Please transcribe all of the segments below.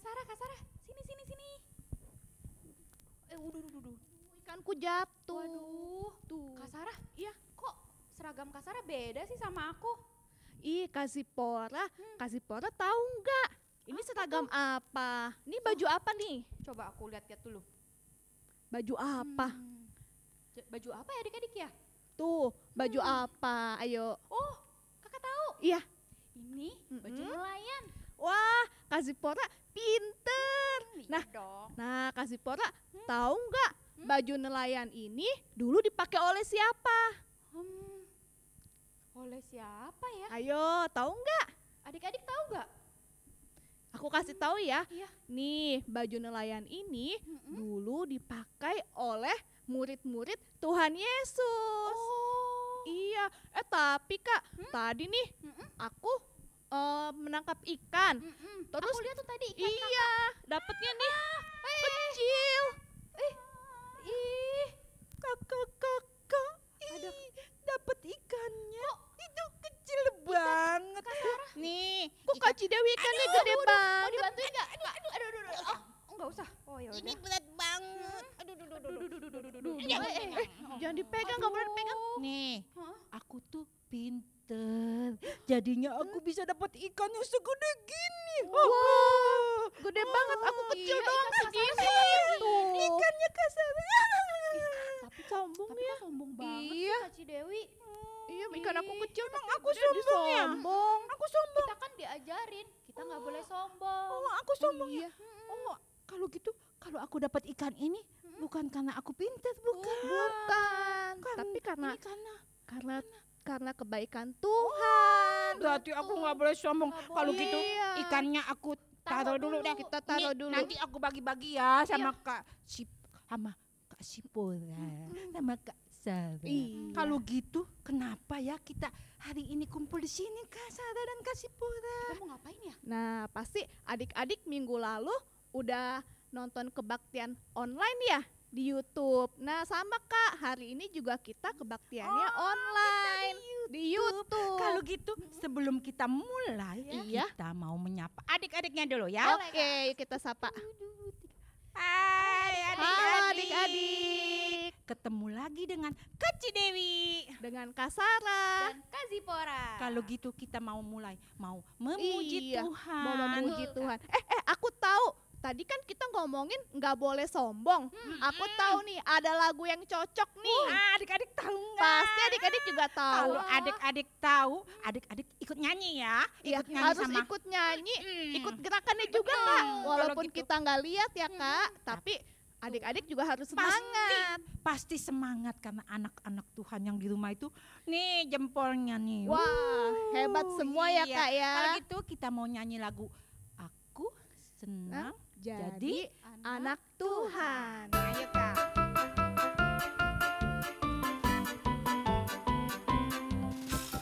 Kak Sarah, sini. Udah. Ikanku jatuh. Waduh, Tuh. Kak Sarah, Iya. kok seragam Kak Sarah beda sih sama aku? Ih, Kasipora tahu nggak? Ini seragam apa? Ini baju apa nih? Coba aku lihat dulu. Baju apa? Baju apa ya adik-adik ya? Tuh, baju apa? Ayo. Oh, kakak tahu. Iya. Ini baju nelayan. Wah, Kasipora pinter. Iya dong. Nah, Kasipora tahu nggak baju nelayan ini dulu dipakai oleh siapa? Oleh siapa ya? Ayo, tahu nggak? Adik-adik tahu nggak? Aku kasih tahu ya. Iya. Nih, baju nelayan ini dulu dipakai oleh murid-murid Tuhan Yesus. Oh. Iya, tapi Kak, tadi nih aku menangkap ikan. Terus Aku lihat tuh tadi ikan iya, dapetnya nih kecil. Ih, Kakak, ada dapat ikannya. Itu kecil banget. Nih, kok Kak Cidewi ikannya gede mau banget. dibantuin nggak? Aduh. Oh, nggak usah. Oh ya Ini udah. berat banget. Aduh. Jangan dipegang, nggak boleh dipegang. Nih, aku tuh pinter. Jadinya aku bisa dapat ikan yang segede gini. Wah, gede banget. Aku kecil Iya, doang ikan Kak segini. Sarah Tuh. Ikannya kasar. Tapi sombong Tapi ya. kok sombong banget Iya. sih Kak Cidewi? Iya, ikan aku kecil. Emang aku Dia sombong ya? sombong. Aku sombong. Kita kan diajarin, kita nggak boleh sombong. Oh, aku sombong Iya. ya. Oh, kalau gitu, kalau aku dapat ikan ini bukan karena aku pintar, bukan. Bukan. Tapi karena Ini karena kebaikan Tuhan. Berarti aku nggak boleh sombong. Nggak Kalau boleh. gitu Iya. ikannya aku taruh dulu deh. Kita taruh Ini dulu. Nanti aku bagi-bagi ya sama Kak Sipora, sama Kak Sarah. Iya. Kalau gitu, kenapa ya kita hari ini kumpul di sini, Kak Sarah dan Kak Sipora? Kita mau ngapain ya? Nah, pasti adik-adik minggu lalu udah nonton kebaktian online ya di YouTube. Nah, sama Kak, hari ini juga kita kebaktiannya online di YouTube. Kalau gitu, sebelum kita mulai, Iya. kita mau menyapa adik-adiknya dulu ya. Oke, yuk kita sapa. Hai Halo adik-adik. Ketemu lagi dengan Kak Cidewi. Dengan Kak Sarah. Dan Kak Zipora. Kalau gitu kita mau mulai, mau memuji Iya, Tuhan. mau memuji Tuhan. Aku tahu. Tadi kan kita ngomongin nggak boleh sombong. Aku tahu nih ada lagu yang cocok nih. Adik-adik tahu nggak? Pasti adik-adik juga tahu. Kalau adik-adik tahu, adik-adik ikut nyanyi ya. Iya, Ikut nyanyi harus sama. ikut nyanyi, Hmm. ikut gerakannya juga Betul. Kak. Kalau Walaupun gitu. kita nggak lihat ya Kak, tapi adik-adik juga harus semangat. Pasti semangat karena anak-anak Tuhan yang di rumah itu nih jempolnya nih. Wah, hebat semua ya iya. Kak ya. Kalau gitu kita mau nyanyi lagu Aku Senang Jadi anak Tuhan. Ayo Kak.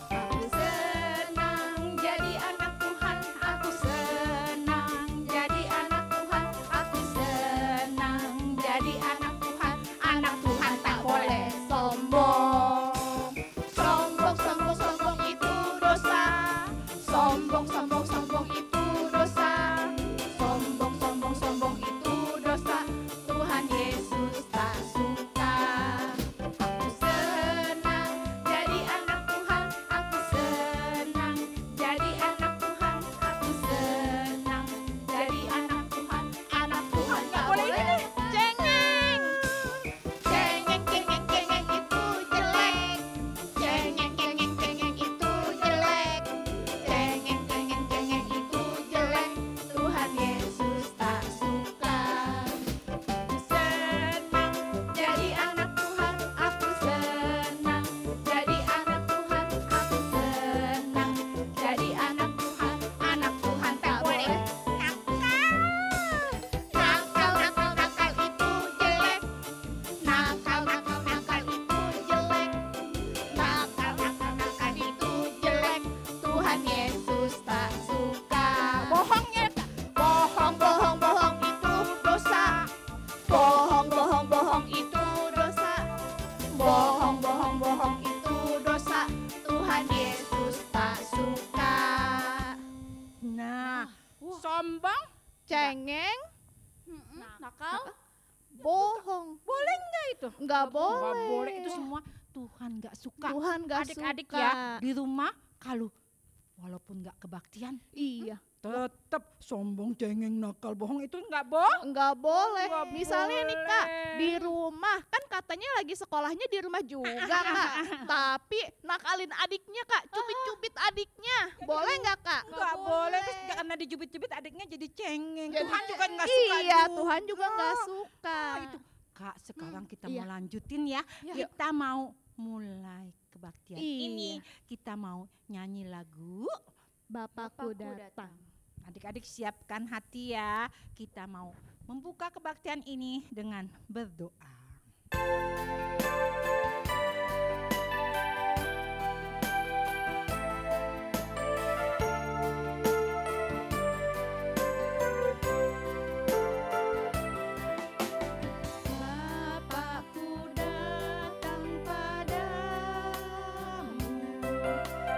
Aku senang jadi anak Tuhan, aku senang jadi anak Tuhan, aku senang jadi anak Tuhan. Anak Tuhan tak boleh sombong. Sombong itu dosa. Sombong itu dosa. Sombong itu dosa. Tuhan Yesus tak suka. Aku senang jadi anak Tuhan, aku senang jadi anak Tuhan, aku senang jadi anak Tuhan. Anak Tuhan tak boleh cengeng. Cengeng itu jelek. Cengeng itu jelek. Cengeng itu jelek. Tuhan Yesus tak suka. Aku senang jadi anak Tuhan, aku senang jadi anak Tuhan, aku senang jadi anak Tuhan. Anak Tuhan tak boleh nakal. Nakal itu jelek. Nakal itu jelek. Nakal itu jelek. Tuhan Yesus tak suka. Bohongnya bohong itu dosa. Bohong itu dosa. Bohong itu dosa. Tuhan Yesus tak suka. Nah, sombong cengeng, Nakal. bohong. Boleh nggak itu? Nggak Nggak boleh. boleh, itu semua Tuhan nggak suka. Tuhan nggak Adik-adik suka. ya di rumah kalau walaupun nggak kebaktian, Iya, tetap sombong, cengeng, nakal, bohong itu nggak bohong. nggak boleh. Nggak Misalnya nih Kak, boleh. di rumah kan katanya lagi sekolahnya di rumah juga Kak. Tapi nakalin adiknya Kak, cubit-cubit adiknya. Boleh nggak Kak? Nggak boleh, terus karena dijubit-jubit adiknya jadi cengeng. Jadi- Tuhan juga nggak suka. Iya, Tuhan juga nggak suka. Nah, itu. Kak, sekarang kita iya. mau lanjutin ya. Iya. Kita mau mulai kebaktian Iya. ini. Kita mau nyanyi lagu. Bapakku Bapakku datang. Adik-adik siapkan hati ya. Kita mau membuka kebaktian ini dengan berdoa. Bapakku datang padamu,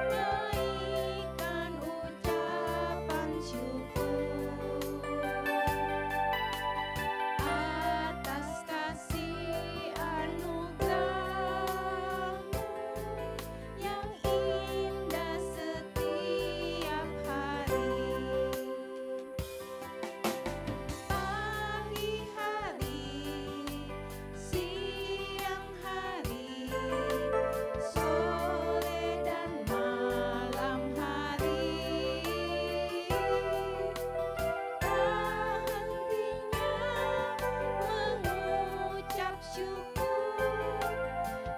naikkan ucapan syukur atas kasih anugerah-Mu yang indah setiap hari. Pagi hari, siang hari, sore dan malam hari, tak hentinya mengucap syukur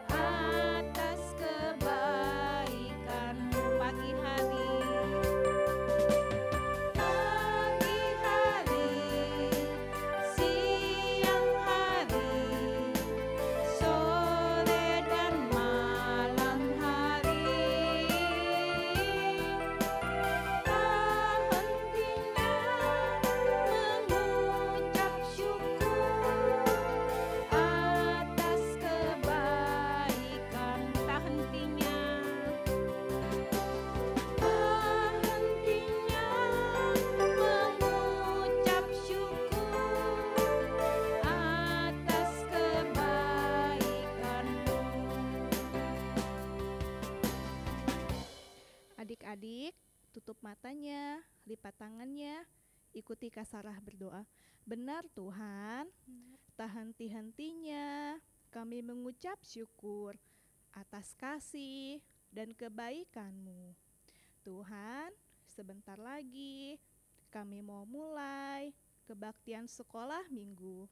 atas kebaikan-Mu. Pagi hari, siang hari, sore dan malam hari, tak hentinya mengucap syukur atas kebaikan. Tak hentinya mengucap syukur atas kebaikan-Mu. Adik-adik, tutup matanya, lipat tangannya, ikuti Kak Sarah berdoa. Benar Tuhan, tak henti-hentinya kami mengucap syukur atas kasih dan kebaikan-Mu. Tuhan, sebentar lagi kami mau mulai kebaktian sekolah minggu.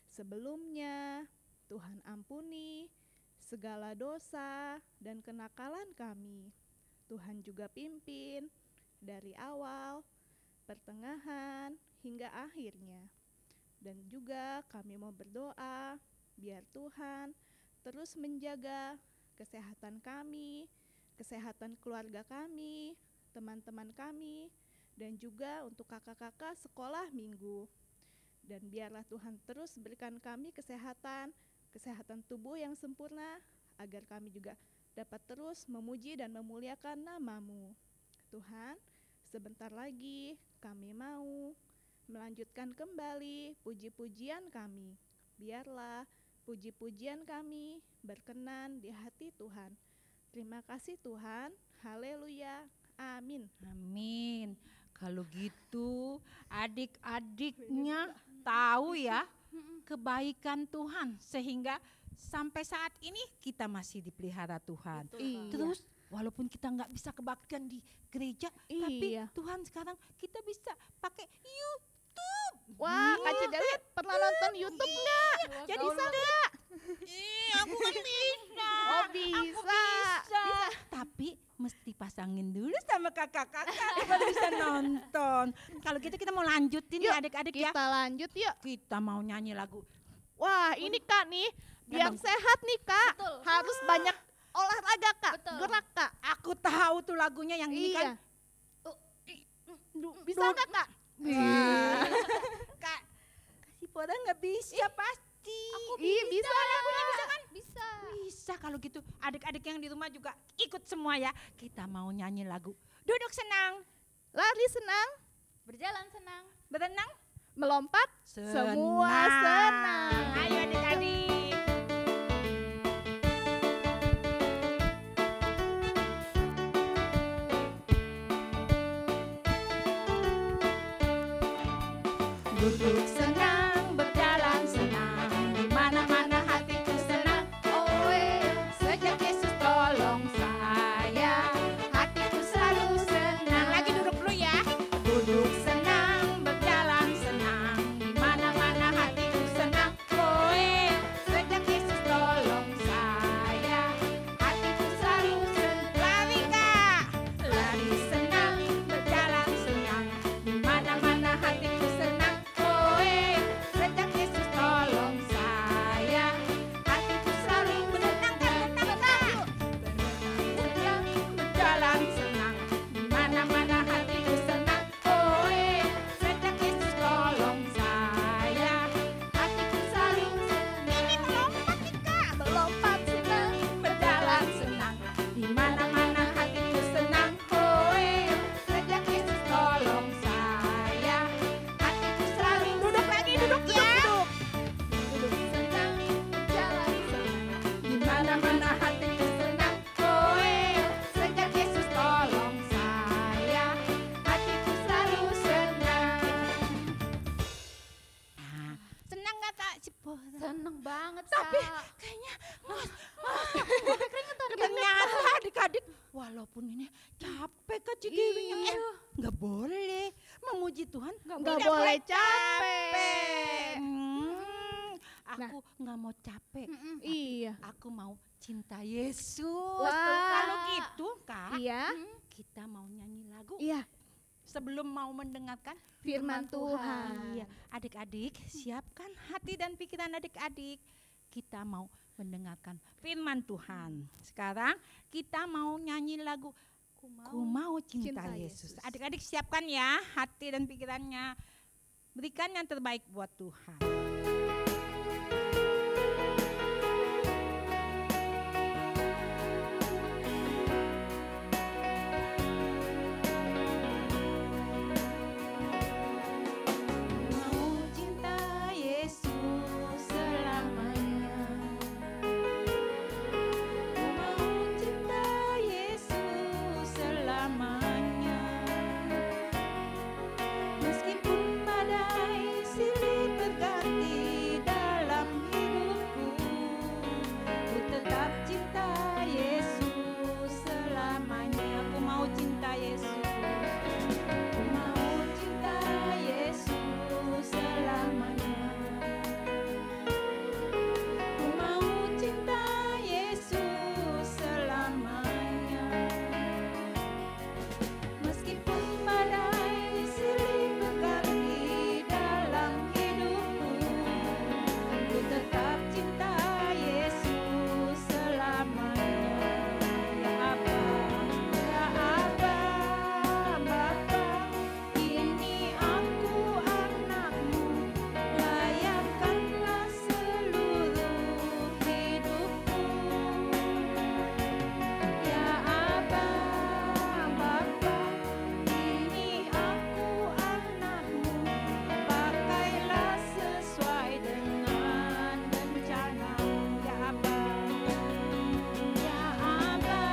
Sebelumnya, Tuhan ampuni segala dosa dan kenakalan kami. Tuhan juga pimpin dari awal, pertengahan, hingga akhirnya. Dan juga kami mau berdoa biar Tuhan terus menjaga kesehatan kami, kesehatan keluarga kami, teman-teman kami, dan juga untuk kakak-kakak sekolah minggu. Dan biarlah Tuhan terus berikan kami kesehatan tubuh yang sempurna, agar kami juga dapat terus memuji dan memuliakan nama-Mu. Tuhan, sebentar lagi kami mau melanjutkan kembali puji-pujian kami. Biarlah puji-pujian kami berkenan di hati Tuhan. Terima kasih Tuhan. Haleluya. Amin. Amin. Kalau gitu adik-adiknya tahu ya kebaikan Tuhan, sehingga sampai saat ini kita masih dipelihara Tuhan. Iya. Terus walaupun kita nggak bisa kebaktian di gereja, tapi Iya. Tuhan sekarang kita bisa pakai YouTube. Wah, Kak Cidalit pernah nonton YouTube nggak? Jadi Bisa nggak? aku kan bisa. Oh Aku bisa. bisa. Tapi mesti pasangin dulu sama kakak-kakak baru bisa nonton. Kalau gitu kita mau lanjutin ya adik-adik ya. Kita lanjut yuk. Kita mau nyanyi lagu. Wah, ini Kak nih, biar Bang. sehat nih Kak, Betul. harus banyak olahraga Kak, Betul. gerak Kak. Aku tahu tuh lagunya yang ini kan. Bisa nggak Kak? Kak, kasih Poda nggak bisa pasti. Iya bisa lagunya bisa kan? Bisa. Bisa kalau gitu adik-adik yang di rumah juga ikut semua ya. Kita mau nyanyi lagu. Duduk senang, Lari senang, Berjalan senang. berenang, melompat, semua senang. Ayo adik-adik. Duduk senang, berjalan senang, di mana-mana hatiku senang. Oh, sejak Yesus tolong saya, hatiku selalu senang. Lagi duduk dulu ya. Duduk senang, berjalan senang, di mana-mana hatiku senang. Oh, sejak Yesus tolong saya, hatiku selalu senang. Lari Kak, lari senang, berjalan senang, di mana-mana hatiku senang. Sejak Yesus tolong saya, hatiku selalu menenangkan. Senang, berjalan senang, di mana-mana hatiku senang. Oh, sejak Yesus tolong saya, hatiku selalu senang. Ini melompat nih Kak, melompat senang, berjalan senang, di mana-mana hatiku senang. Oh, sejak Yesus tolong saya, hatiku selalu duduk lagi, duduk ya. Duduk senang, berjalan senang, di mana-mana hatiku senang. Oh, sejak Yesus tolong saya, hatiku selalu senang. Senang nggak tak Cipo? Seneng banget, Tapi Kak. kayaknya ternyata adik-adik walaupun ini capek Kak Cidewinya, nggak boleh memuji Tuhan, Nggak tidak boleh capek. Aku nggak mau capek. Iya. Aku mau cinta Yesus. Wah. Kalau gitu Kak, Iya. kita mau nyanyi lagu Iya. sebelum mau mendengarkan Firman Tuhan. Iya, adik-adik, siapkan hati dan pikiran adik-adik. Kita mau mendengarkan firman Tuhan. Sekarang kita mau nyanyi lagu Ku mau cinta Yesus. Adik-adik siapkan ya hati dan pikirannya. Berikan yang terbaik buat Tuhan. Mau cinta Yesus selamanya. Ku mau cinta Yesus selamanya. Meskipun badai silih berganti dalam hidupku, ku tetap cinta Yesus selamanya. Ku mau cinta Yesus. Ku mau cinta Yesus selamanya. Ku mau cinta Yesus selamanya. Meskipun badai silih berganti dalam hidupku, ku tetap cinta Yesus selamanya. Ya Aba, Bapa, ini aku anakmu, layakkanlah seluruh hidupku. Ya Aba, Bapa, ini aku anakmu, pakailah sesuai dengan rencana-Mu. Ya Aba,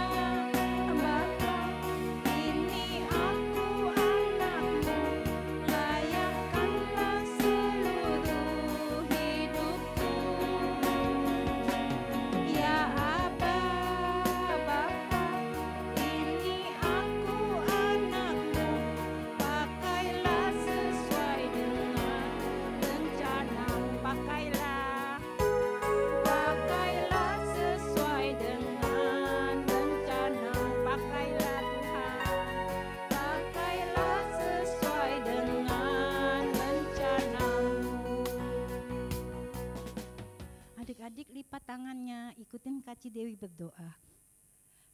Bapa, ini aku anakmu, layakkanlah seluruh hidupku. Ya Aba, Bapa, ini aku anakmu, pakailah sesuai dengan rencana-Mu. Pakailah sesuai dengan rencana-Mu. Pakailah Tuhan, pakailah sesuai dengan rencana-Mu. Adik-adik lipat tangannya, ikutin Kak Cidewi berdoa.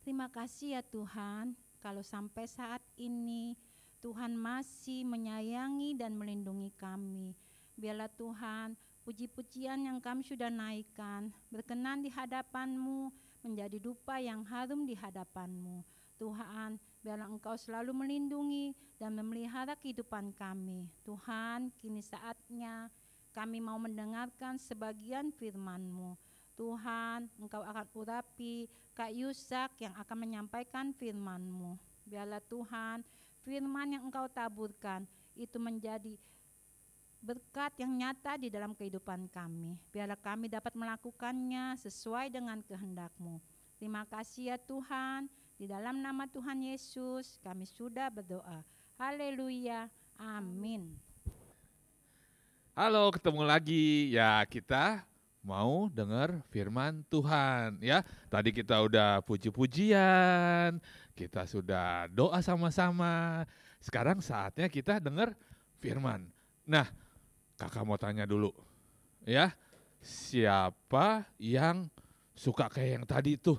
Terima kasih ya Tuhan, kalau sampai saat ini Tuhan masih menyayangi dan melindungi kami. Biarlah Tuhan, puji-pujian yang kami sudah naikkan berkenan di hadapan-Mu, menjadi dupa yang harum di hadapan-Mu. Tuhan, biarlah Engkau selalu melindungi dan memelihara kehidupan kami. Tuhan, kini saatnya kami mau mendengarkan sebagian firman-Mu. Tuhan, Engkau akan urapi Kak Yusak yang akan menyampaikan firman-Mu. Biarlah Tuhan, firman yang Engkau taburkan itu menjadi berkat yang nyata di dalam kehidupan kami. Biarlah kami dapat melakukannya sesuai dengan kehendak-Mu. Terima kasih ya Tuhan. Di dalam nama Tuhan Yesus kami sudah berdoa. Haleluya. Amin. Halo, ketemu lagi. Ya, kita mau dengar firman Tuhan ya. Tadi kita udah puji-pujian, kita sudah doa sama-sama. Sekarang saatnya kita dengar firman. Nah, kakak mau tanya dulu ya. Siapa yang suka kayak yang tadi tuh?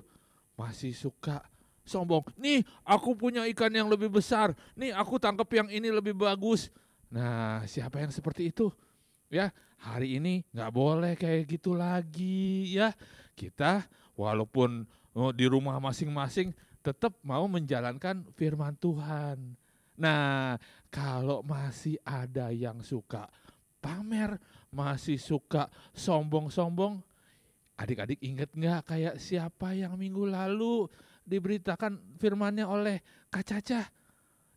Masih suka sombong. Nih, aku punya ikan yang lebih besar. Nih, aku tangkap yang ini lebih bagus. Nah, siapa yang seperti itu? Ya, hari ini nggak boleh kayak gitu lagi ya. Kita walaupun di rumah masing-masing tetap mau menjalankan firman Tuhan. Nah, kalau masih ada yang suka pamer, masih suka sombong-sombong, adik-adik ingat nggak kayak siapa yang minggu lalu diberitakan firmannya oleh Kak Caca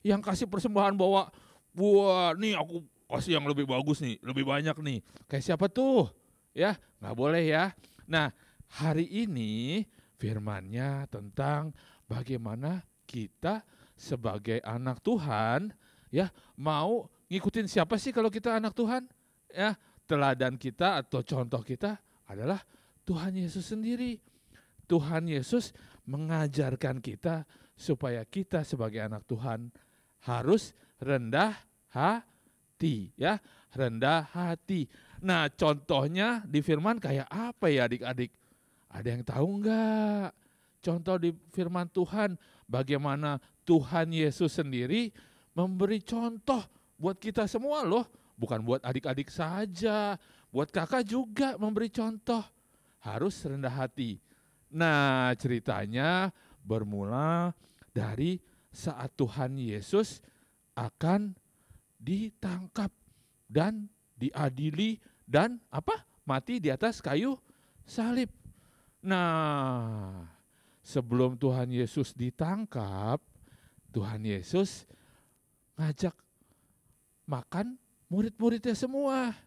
yang kasih persembahan bawa, wah nih aku kasih yang lebih bagus nih, lebih banyak nih. Kayak siapa tuh? Ya, nggak boleh ya. Nah, hari ini firmannya tentang bagaimana kita sebagai anak Tuhan ya mau ngikutin siapa sih kalau kita anak Tuhan? Ya, teladan kita atau contoh kita adalah Tuhan Yesus sendiri. Tuhan Yesus mengajarkan kita supaya kita sebagai anak Tuhan harus rendah hati ya, rendah hati. Nah, contohnya di firman kayak apa ya adik-adik? Ada yang tahu enggak? Contoh di firman Tuhan bagaimana Tuhan Yesus sendiri memberi contoh buat kita semua loh, bukan buat adik-adik saja, buat kakak juga memberi contoh. Harus rendah hati. Nah, ceritanya bermula dari saat Tuhan Yesus akan ditangkap dan diadili dan mati di atas kayu salib. Nah, sebelum Tuhan Yesus ditangkap, Tuhan Yesus ngajak makan murid-muridnya semua.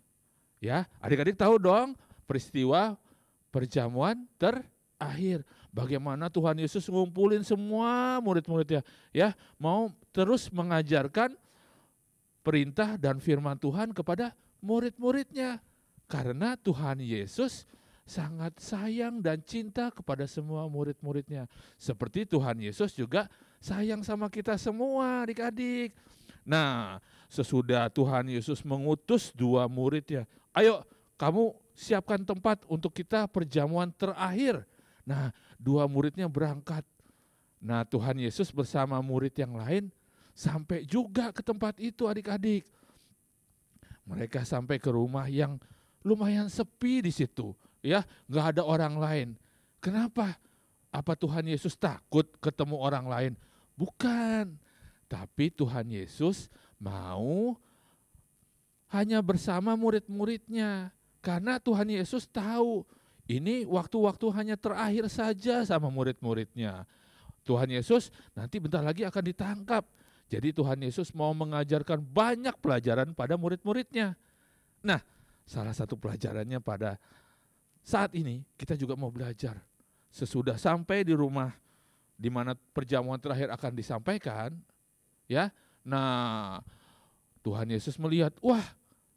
Ya, adik-adik tahu dong peristiwa perjamuan terakhir. Bagaimana Tuhan Yesus ngumpulin semua murid-muridnya, ya, mau terus mengajarkan perintah dan firman Tuhan kepada murid-muridnya. Karena Tuhan Yesus sangat sayang dan cinta kepada semua murid-muridnya. Seperti Tuhan Yesus juga sayang sama kita semua adik-adik. Nah, sesudah Tuhan Yesus mengutus 2 muridnya, ayo kamu siapkan tempat untuk kita perjamuan terakhir. Nah, 2 muridnya berangkat. Nah, Tuhan Yesus bersama murid yang lain sampai juga ke tempat itu adik-adik. Mereka sampai ke rumah yang lumayan sepi di situ, ya, nggak ada orang lain. Kenapa? Apa Tuhan Yesus takut ketemu orang lain? Bukan. Tapi Tuhan Yesus mau hanya bersama murid-muridnya. Karena Tuhan Yesus tahu ini waktu-waktu hanya terakhir saja sama murid-muridnya. Tuhan Yesus nanti bentar lagi akan ditangkap. Jadi Tuhan Yesus mau mengajarkan banyak pelajaran pada murid-muridnya. Nah, salah satu pelajarannya pada saat ini kita juga mau belajar. Sesudah sampai di rumah di mana perjamuan terakhir akan disampaikan, ya. Nah, Tuhan Yesus melihat, wah,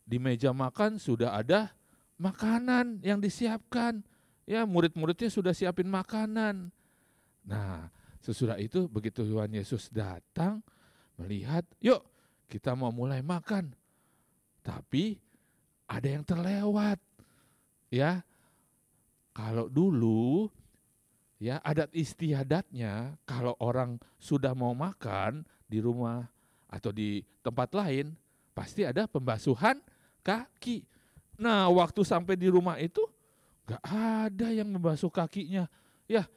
di meja makan sudah ada makanan yang disiapkan. Ya, murid-muridnya sudah siapin makanan. Nah, sesudah itu begitu Tuhan Yesus datang, melihat, yuk kita mau mulai makan. Tapi ada yang terlewat. Ya, kalau dulu ya adat istiadatnya kalau orang sudah mau makan di rumah atau di tempat lain pasti ada pembasuhan kaki. Nah, waktu sampai di rumah itu gak ada yang membasuh kakinya. Ya,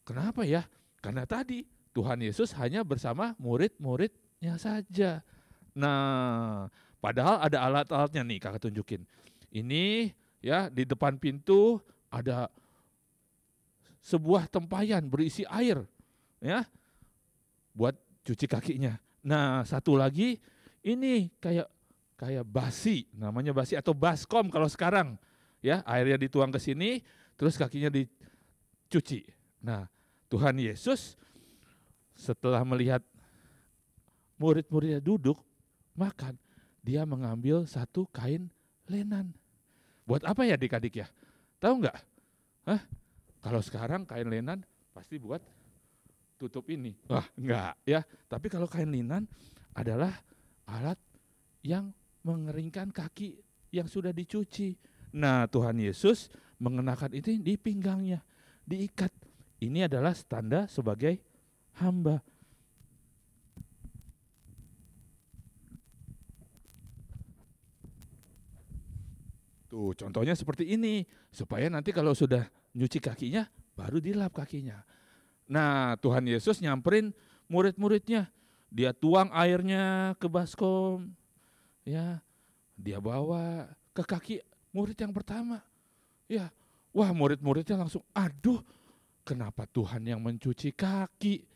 kenapa ya? Karena tadi Tuhan Yesus hanya bersama murid-muridnya saja. Nah, padahal ada alat-alatnya nih, kakak tunjukin. Ini ya di depan pintu ada sebuah tempayan berisi air, ya, buat cuci kakinya. Nah, satu lagi ini kayak basi, namanya basi atau baskom kalau sekarang, ya, airnya dituang ke sini, terus kakinya dicuci. Nah, Tuhan Yesus setelah melihat murid-muridnya duduk makan, dia mengambil satu kain lenan. Buat apa ya adik-adik ya? Tahu nggak? Hah? Kalau sekarang kain lenan pasti buat tutup ini. Wah, enggak ya. Tapi kalau kain lenan adalah alat yang mengeringkan kaki yang sudah dicuci. Nah, Tuhan Yesus mengenakan itu di pinggangnya, diikat. Ini adalah tanda sebagai hamba. Tuh, contohnya seperti ini, supaya nanti kalau sudah nyuci kakinya, baru dilap kakinya. Nah, Tuhan Yesus nyamperin murid-muridnya. Dia tuang airnya ke baskom, ya, dia bawa ke kaki murid yang pertama. Ya, wah, murid-muridnya langsung, aduh, kenapa Tuhan yang mencuci kaki?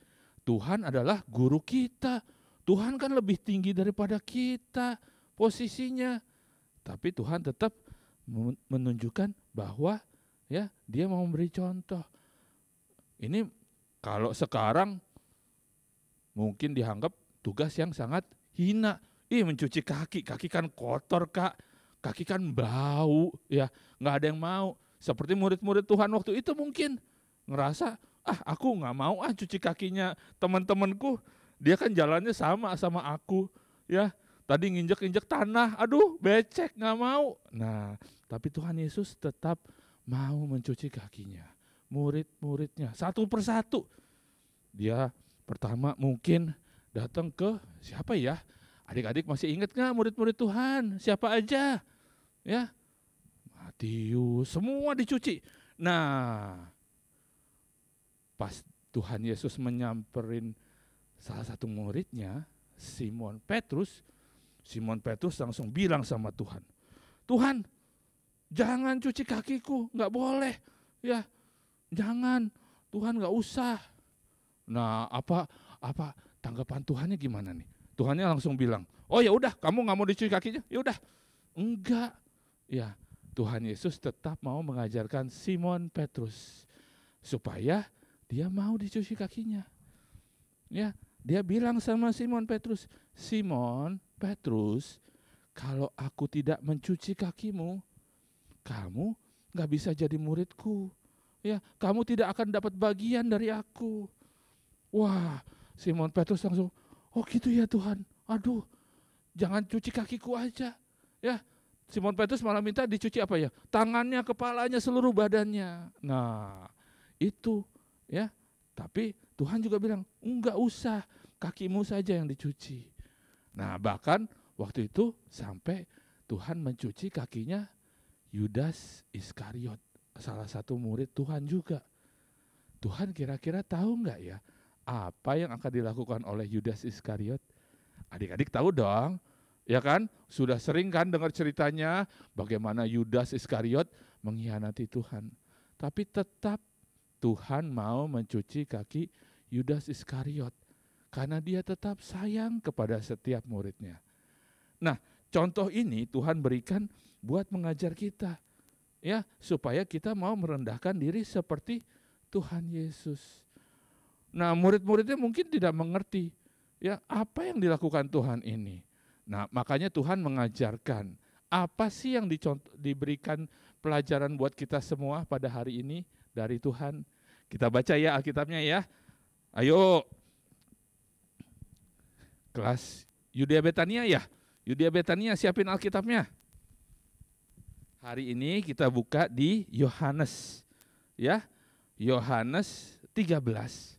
Tuhan adalah guru kita. Tuhan kan lebih tinggi daripada kita posisinya. Tapi Tuhan tetap menunjukkan bahwa ya dia mau memberi contoh. Ini kalau sekarang mungkin dianggap tugas yang sangat hina. Mencuci kaki kan kotor Kak, kaki kan bau, ya nggak ada yang mau. Seperti murid-murid Tuhan waktu itu mungkin ngerasa, aku nggak mau cuci kakinya teman-temanku, dia kan jalannya sama aku, ya. Tadi nginjek-injek tanah, aduh becek, nggak mau. Nah, tapi Tuhan Yesus tetap mau mencuci kakinya, murid-muridnya, satu persatu. Dia pertama mungkin datang ke siapa ya? Adik-adik masih ingat nggak murid-murid Tuhan? Siapa aja? Ya, Matius, semua dicuci. Nah, pas Tuhan Yesus menyamperin salah satu muridnya, Simon Petrus langsung bilang sama Tuhan, Tuhan, jangan cuci kakiku, nggak boleh, ya, jangan, Tuhan nggak usah. Nah, apa tanggapan Tuhannya gimana nih? Tuhannya langsung bilang, oh ya udah, kamu nggak mau dicuci kakinya, ya udah, enggak, ya. Tuhan Yesus tetap mau mengajarkan Simon Petrus supaya dia mau dicuci kakinya, ya. Dia bilang sama Simon Petrus, Simon Petrus, kalau aku tidak mencuci kakimu, kamu nggak bisa jadi muridku. Ya, kamu tidak akan dapat bagian dari aku. Wah, Simon Petrus langsung, oh gitu ya Tuhan. Aduh, jangan cuci kakiku aja. Ya, Simon Petrus malah minta dicuci apa ya? Tangannya, kepalanya, seluruh badannya. Nah, itu ya. Tapi Tuhan juga bilang, enggak usah, kakimu saja yang dicuci. Nah, bahkan waktu itu sampai Tuhan mencuci kakinya Yudas Iskariot, salah satu murid Tuhan juga. Tuhan kira-kira tahu enggak ya apa yang akan dilakukan oleh Yudas Iskariot? Adik-adik tahu dong, ya kan? Sudah sering kan dengar ceritanya bagaimana Yudas Iskariot mengkhianati Tuhan. Tapi tetap Tuhan mau mencuci kaki Yudas Iskariot karena dia tetap sayang kepada setiap muridnya. Nah, contoh ini Tuhan berikan buat mengajar kita, ya, supaya kita mau merendahkan diri seperti Tuhan Yesus. Nah, murid-muridnya mungkin tidak mengerti, ya, apa yang dilakukan Tuhan ini. Nah, makanya Tuhan mengajarkan apa sih yang diberikan pelajaran buat kita semua pada hari ini dari Tuhan. Kita baca ya Alkitabnya ya. Ayo. Kelas Yudea Betania ya. Yudea Betania siapin Alkitabnya. Hari ini kita buka di Yohanes. Ya. Yohanes 13.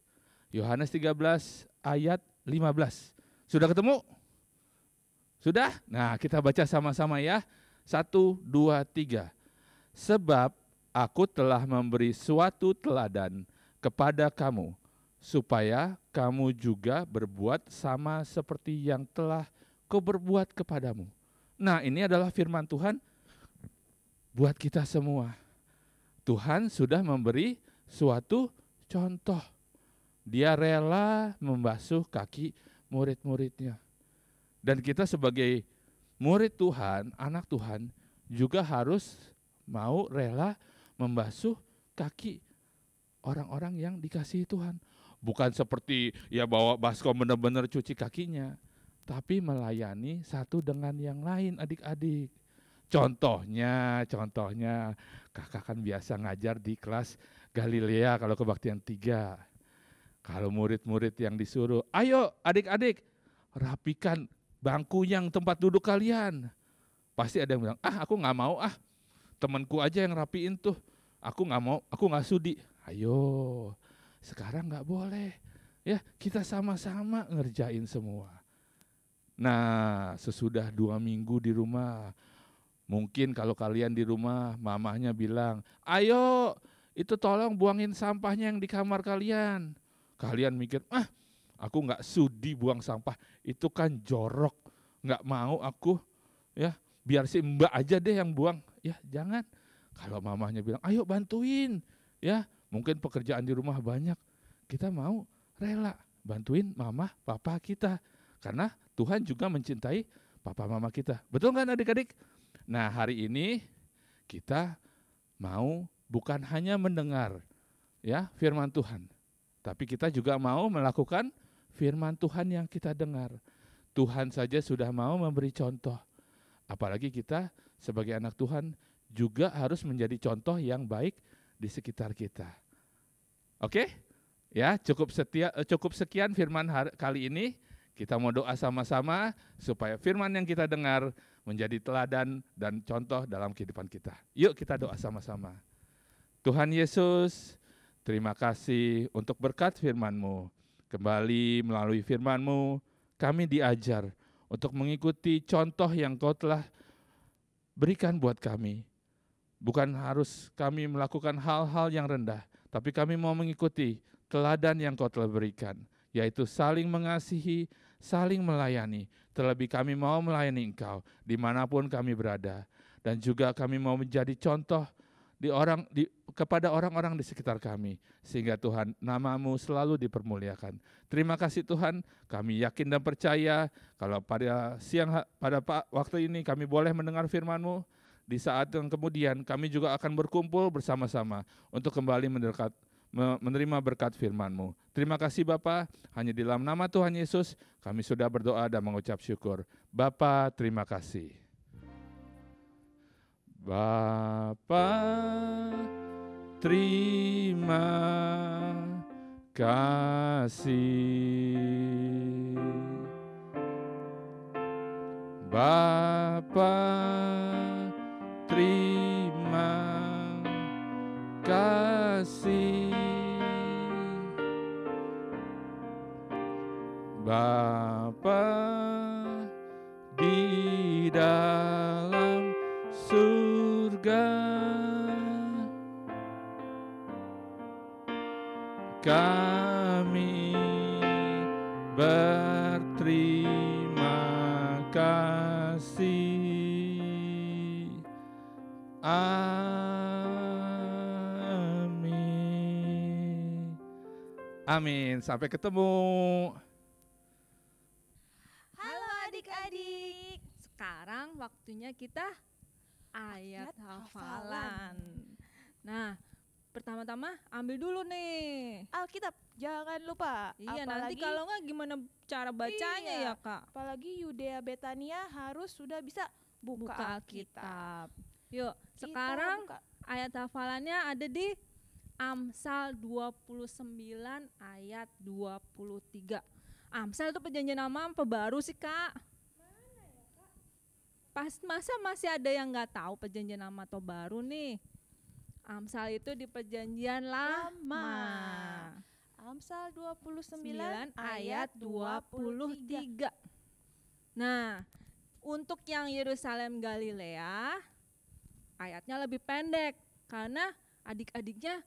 Yohanes 13 ayat 15. Sudah ketemu? Sudah? Nah, kita baca sama-sama ya. 1, 2, 3. Sebab aku telah memberi suatu teladan kepada kamu, supaya kamu juga berbuat sama seperti yang telah kau berbuat kepadamu. Nah, ini adalah firman Tuhan buat kita semua. Tuhan sudah memberi suatu contoh. Dia rela membasuh kaki murid-muridnya. Dan kita sebagai murid Tuhan, anak Tuhan, juga harus mau rela membasuh kaki orang-orang yang dikasihi Tuhan. Bukan seperti ya bawa baskom benar-benar cuci kakinya, tapi melayani satu dengan yang lain, adik-adik. Contohnya kakak kan biasa ngajar di kelas Galilea kalau kebaktian 3. Kalau murid-murid yang disuruh, ayo adik-adik rapikan bangku yang tempat duduk kalian. Pasti ada yang bilang, aku nggak mau temanku aja yang rapiin tuh. Aku nggak mau, aku nggak sudi. Ayo, sekarang nggak boleh. Ya, kita sama-sama ngerjain semua. Nah, sesudah 2 minggu di rumah, mungkin kalau kalian di rumah, mamahnya bilang, ayo itu tolong buangin sampahnya yang di kamar kalian. Kalian mikir, aku nggak sudi buang sampah, itu kan jorok, nggak mau aku, ya biar si mbak aja deh yang buang. Ya jangan, kalau mamahnya bilang, ayo bantuin, ya mungkin pekerjaan di rumah banyak, kita mau rela bantuin mama, papa kita. Karena Tuhan juga mencintai papa mama kita. Betul kan adik-adik? Nah, hari ini kita mau bukan hanya mendengar ya firman Tuhan, tapi kita juga mau melakukan firman Tuhan yang kita dengar. Tuhan saja sudah mau memberi contoh. Apalagi kita sebagai anak Tuhan juga harus menjadi contoh yang baik di sekitar kita. Oke? Ya, cukup sekian firman kali ini. Kita mau doa sama-sama supaya firman yang kita dengar menjadi teladan dan contoh dalam kehidupan kita. Yuk kita doa sama-sama. Tuhan Yesus, terima kasih untuk berkat firman-Mu. Kembali melalui firman-Mu, kami diajar untuk mengikuti contoh yang Kau telah berikan buat kami. Bukan harus kami melakukan hal-hal yang rendah, tapi kami mau mengikuti teladan yang Kau telah berikan, yaitu saling mengasihi, saling melayani. Terlebih kami mau melayani Engkau dimanapun kami berada. Dan juga kami mau menjadi contoh kepada orang-orang di sekitar kami. Sehingga Tuhan, nama-Mu selalu dipermuliakan. Terima kasih Tuhan, kami yakin dan percaya kalau pada waktu ini kami boleh mendengar firman-Mu. Di saat yang kemudian kami juga akan berkumpul bersama-sama untuk kembali menerima berkat firman-Mu. Terima kasih Bapa, hanya di dalam nama Tuhan Yesus kami sudah berdoa dan mengucap syukur. Bapa, terima kasih. Bapa, terima kasih. Bapa, terima kasih. Bapa di dalam surga, kami berterima kasih. Amin. Amin. Sampai ketemu. Halo adik-adik. Sekarang waktunya kita ayat hafalan. Nah, pertama-tama ambil dulu nih. Alkitab, jangan lupa. Iya, nanti kalau nggak gimana cara bacanya ya Kak? Apalagi Yudea Betania harus sudah bisa buka Alkitab. Yuk, sekarang ayat hafalannya ada di Amsal 29 ayat 23. Amsal itu perjanjian lama apa baru sih Kak? Mana ya Kak? Masa masih ada yang nggak tahu perjanjian lama atau baru nih? Amsal itu di perjanjian lama. Amsal 29 ayat 23. Nah, untuk yang Yerusalem Galilea, ayatnya lebih pendek karena adik-adiknya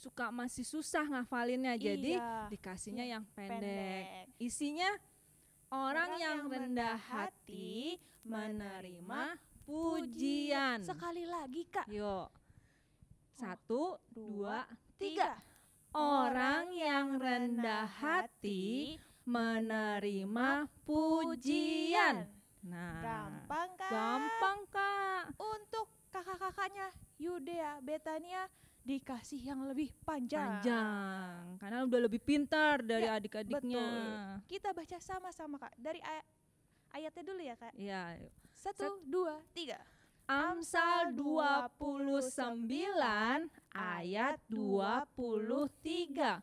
suka masih susah ngafalinnya, jadi Iya, dikasihnya yang pendek. pendek. Isinya orang yang rendah hati menerima pujian. Sekali lagi Kak. Yuk. 1, 2, 3. Orang yang rendah hati menerima pujian. Nah, Gampang kan? gampang Kak. Untuk kakak-kakaknya Yudea, Betania dikasih yang lebih panjang. Panjang, karena udah lebih pintar dari Ya, adik-adiknya. Kita baca sama-sama Kak. Dari ayatnya dulu ya Kak. Iya. 1, 2, 3. Amsal 29 ayat 23.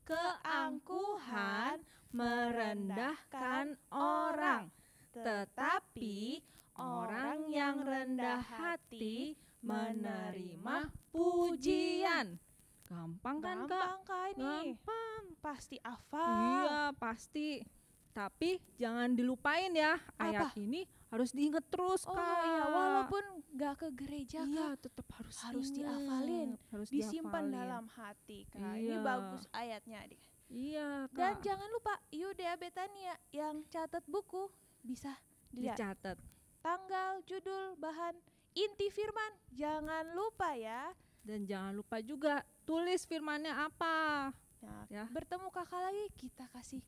Keangkuhan merendahkan orang, tetapi orang yang rendah hati menerima pujian. Gampang kan Kak? Gampang Kak ini. Gampang. Pasti hafal. Iya pasti. Tapi jangan dilupain ya, ayat ini harus diinget terus Oh Kak. iya, walaupun gak ke gereja Iya, Kak, tetap harus harus inget, dihafalin, harus disimpan dihafalin. dalam hati Kak. Ini Iya. bagus ayatnya adik. Iya Kak. Dan jangan lupa Yudea Betania yang catat buku bisa dilihat. dicatat. Tanggal, judul, bahan, inti firman. Jangan lupa ya. Dan jangan lupa juga tulis firmannya apa. Nah, Ya. bertemu kakak lagi kita kasih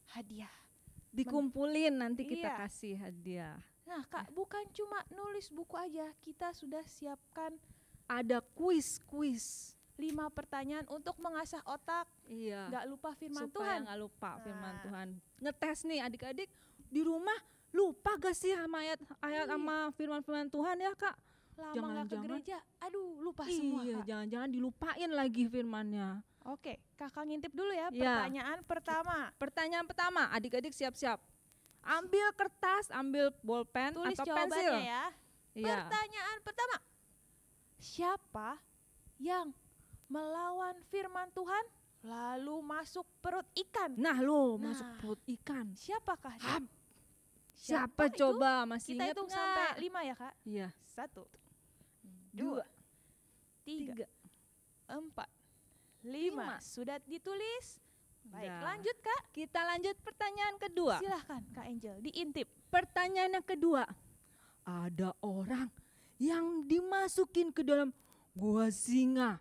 hadiah. Dikumpulin nanti kita Iya. kasih hadiah. Nah Kak, bukan cuma nulis buku aja, kita sudah siapkan Ada kuis-kuis. 5 pertanyaan untuk mengasah otak. Iya. Gak lupa firman Supaya Tuhan. nggak lupa firman Nah. Tuhan. Ngetes nih adik-adik di rumah, lupa gak sih sama ayat Iya. sama firman-firman Tuhan ya Kak? Lama gak ke Jangan-jangan- gereja, aduh lupa semua Iya, Kak. jangan-jangan dilupain lagi firmannya. Oke, kakak ngintip dulu ya. Iya. Pertanyaan pertama. Pertanyaan pertama, adik-adik siap-siap. Ambil kertas, ambil bolpen Tulis atau jawabannya pensil. ya. Iya. Pertanyaan pertama. Siapa yang melawan firman Tuhan lalu masuk perut ikan? Nah lo Nah. masuk perut ikan. Siapakah dia? Ham. Siapa itu? coba? Masih Kita ingat hitung nggak? sampai 5 ya Kak. Iya. 1, 2, 2, 3, 3. 4, 5. Lima. Sudah ditulis? Baik, Udah. lanjut Kak. Kita lanjut pertanyaan kedua. Silahkan Kak Angel, diintip. Pertanyaan yang kedua. Ada orang yang dimasukin ke dalam gua singa.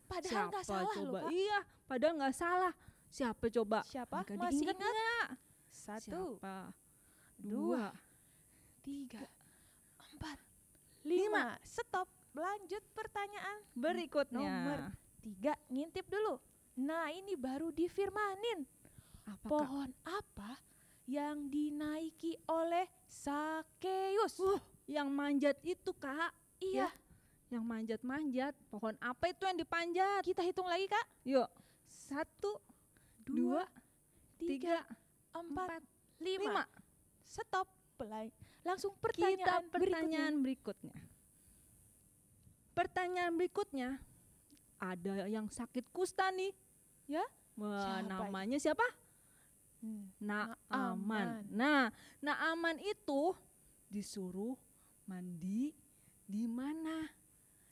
Padahal nggak salah loh, coba? Kak. Iya, padahal nggak salah. Siapa coba? Siapa? Adik-adik Masih ingat ingat? nggak? 1, Siapa? 2, 3, 4, 5. Stop. Lanjut pertanyaan Berikutnya. nomor 3. Ngintip dulu. Nah, ini baru difirmanin. Apa, Kak? Pohon apa yang dinaiki oleh Sakeus? Yang manjat itu Kak. Iya, Yang manjat-manjat. Pohon apa itu yang dipanjat? kita hitung lagi Kak. Yuk. 1, 2, 3, 3, 4, 4, 5. 5. Stop. Langsung Kita pertanyaan pertanyaan berikutnya. Pertanyaan berikutnya. Ada yang sakit kusta nih. Ya. Wah, Siapa namanya siapa? Naaman. Naaman. Nah, Naaman itu disuruh mandi di mana?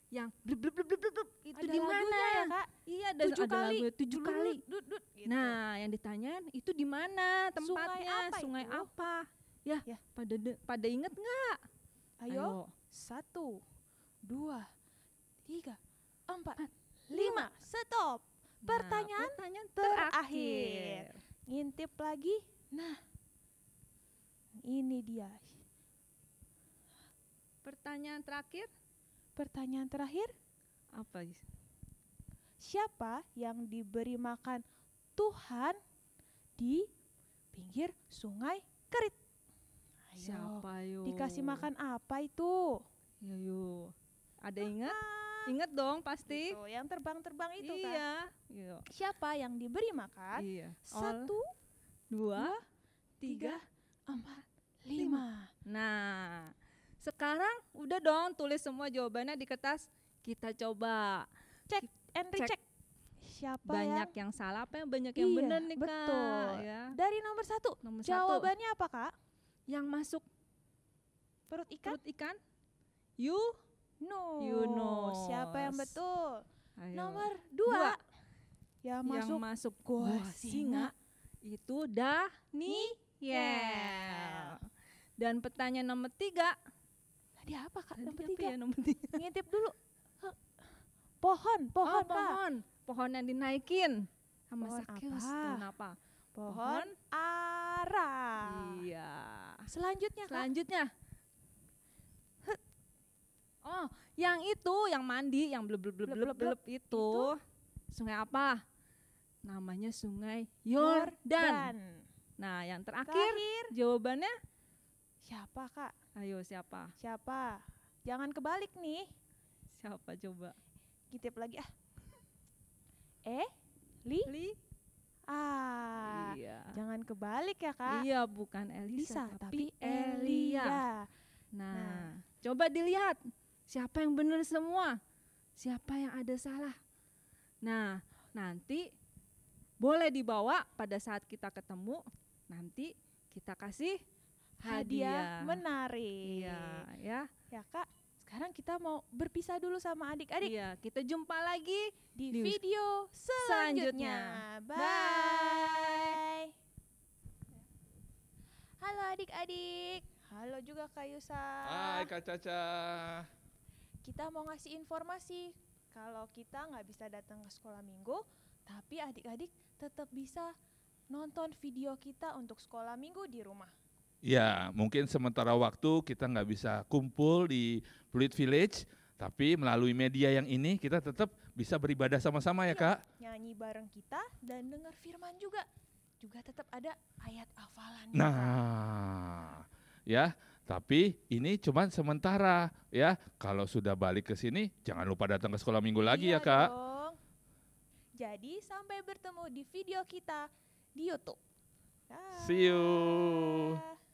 Yang blub, blub, blub, blub, blub, blub, itu Ada di mana? lagunya ya Kak? Iya, ada 7 ada kali. lagu 7 kali. Dut, dut, gitu. Nah, yang ditanyain itu di mana tempatnya? apa Sungai itu? apa? Ya, Ya. pada inget nggak? Ayo. 1, 2, 3, 4, 5. Stop. Pertanyaan pertanyaan terakhir. Ngintip lagi. Nah, ini dia. Pertanyaan terakhir Pertanyaan terakhir. apa? Siapa yang diberi makan Tuhan di pinggir sungai Kerit? Ayo. Siapa yo? Dikasih makan apa itu? Ya yo. Ada ingat? Ingat dong pasti. Tuh, yang terbang-terbang itu kan. Iya. Yuk. Siapa yang diberi makan? Iya. 1, 2, 3, 3. 4, 5. Nah, sekarang udah dong tulis semua jawabannya di kertas. Kita coba. Cek and Cek. recheck. Siapa Banyak yang salah apa yang banyak yang Iya, benar nih Kak? betul. Ya. Dari nomor 1. Nomor 1. Jawabannya apa Kak? Yang masuk Perut ikan? perut ikan? You No. Yunus. Siapa yang betul? Ayo. Nomor 2. Ya yang masuk masuk gua gua singa itu Daniel. Dan pertanyaan nomor 3. Tadi apa Kak? Nomor Tadi apa 3. ya nomor 3? Ngintip dulu. Pohon, pohon, Kak. pohon. Pohon yang dinaikin sama Pohon Sakeus. apa? Pohon apa? Pohon ara. Iya. Selanjutnya Kak. Selanjutnya. Oh, yang itu, yang mandi, yang bleb bleb bleb bleb bleb itu. Sungai apa? Namanya Sungai Yordan. Nah, yang terakhir jawabannya Siapa Kak? ayo siapa? Siapa? Jangan kebalik nih. Siapa coba? Ngintip lagi ah. Li? Iya. Jangan kebalik ya Kak. Iya, bukan Elisa, tapi Elia. Elia. Nah, coba dilihat siapa yang benar semua, siapa yang ada salah. Nah, nanti boleh dibawa pada saat kita ketemu, nanti kita kasih hadiah. Menarik. Iya, ya. Ya Kak, sekarang kita mau berpisah dulu sama adik-adik Iya, kita jumpa lagi di di video selanjutnya. Bye. Halo adik-adik. Halo juga Kak Yusa. Hai Kak Caca. Kita mau ngasih informasi kalau kita nggak bisa datang ke sekolah minggu, tapi adik-adik tetap bisa nonton video kita untuk sekolah minggu di rumah. Ya, mungkin sementara waktu kita nggak bisa kumpul di Fluid Village, tapi melalui media yang ini kita tetap bisa beribadah sama-sama ya Kak. Nyanyi bareng kita dan dengar firman juga. Juga tetap ada ayat hafalan. Nah, ya, tapi ini cuman sementara ya. Kalau sudah balik ke sini, jangan lupa datang ke sekolah minggu lagi ya Kak. Dong. Jadi sampai bertemu di video kita di YouTube. See you. Dah.